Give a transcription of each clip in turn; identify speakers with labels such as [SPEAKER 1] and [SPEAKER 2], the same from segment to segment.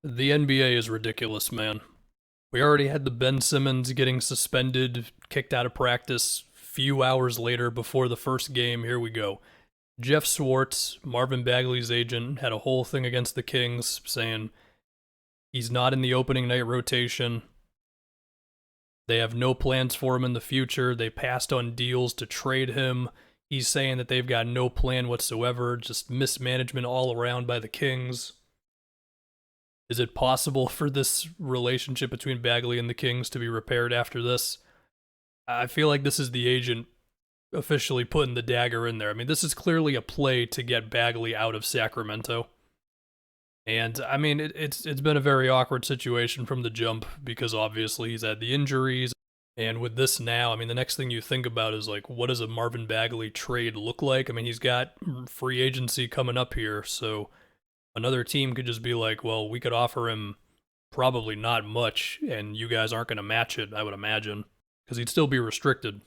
[SPEAKER 1] The NBA is ridiculous, man. We already had the Ben Simmons getting suspended, kicked out of practice few hours later before the first game. Here we go. Jeff Swartz, Marvin Bagley's agent, had a whole thing against the Kings saying he's not in the opening night rotation. They have no plans for him in the future. They passed on deals to trade him. He's saying that they've got no plan whatsoever, just mismanagement all around by the Kings. Is it possible for this relationship between Bagley and the Kings to be repaired after this? I feel like this is the agent officially putting the dagger in there. I mean, this is clearly a play to get Bagley out of Sacramento. And I mean, it's been a very awkward situation from the jump because obviously he's had the injuries. And with this now, I mean, the next thing you think about is like, what does a Marvin Bagley trade look like? I mean, he's got free agency coming up here, so another team could just be like, well, we could offer him probably not much, and you guys aren't going to match it, I would imagine, because he'd still be restricted.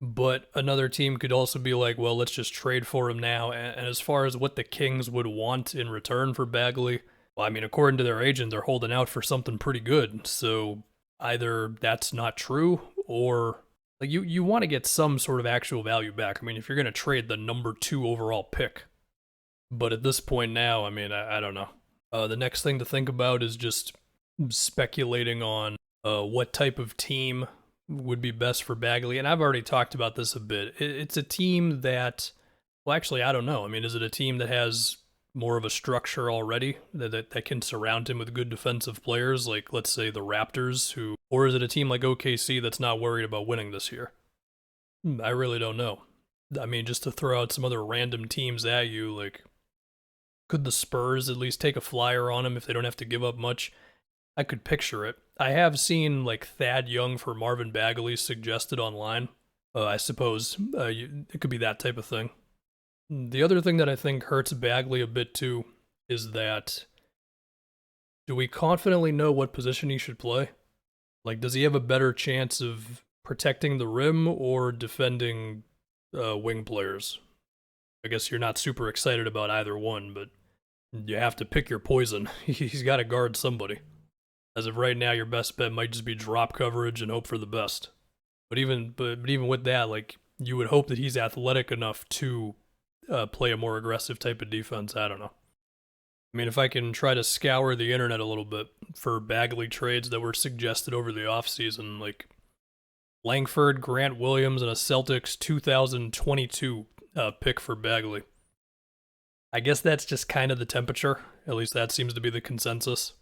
[SPEAKER 1] But another team could also be like, well, let's just trade for him now. And as far as what the Kings would want in return for Bagley, well, I mean, according to their agent, they're holding out for something pretty good. So either that's not true, or like you want to get some sort of actual value back. I mean, if you're going to trade the number 2 overall pick. But at this point now, I mean, I don't know. The next thing to think about is just speculating on what type of team would be best for Bagley. And I've already talked about this a bit. It's a team that, well, actually, I don't know. I mean, is it a team that has more of a structure already that can surround him with good defensive players, like, let's say, the Raptors, or is it a team like OKC that's not worried about winning this year? I really don't know. I mean, just to throw out some other random teams at you, like, could the Spurs at least take a flyer on him if they don't have to give up much? I could picture it. I have seen like Thad Young for Marvin Bagley suggested online. I suppose it could be that type of thing. The other thing that I think hurts Bagley a bit too is that, do we confidently know what position he should play? Like, does he have a better chance of protecting the rim or defending wing players? I guess you're not super excited about either one, but you have to pick your poison. He's got to guard somebody. As of right now, your best bet might just be drop coverage and hope for the best. But even with that, like, you would hope that he's athletic enough to play a more aggressive type of defense. I don't know. I mean, if I can try to scour the internet a little bit for Bagley trades that were suggested over the offseason, like Langford, Grant Williams, and a Celtics 2022 pick for Bagley. I guess that's just kind of the temperature. At least that seems to be the consensus.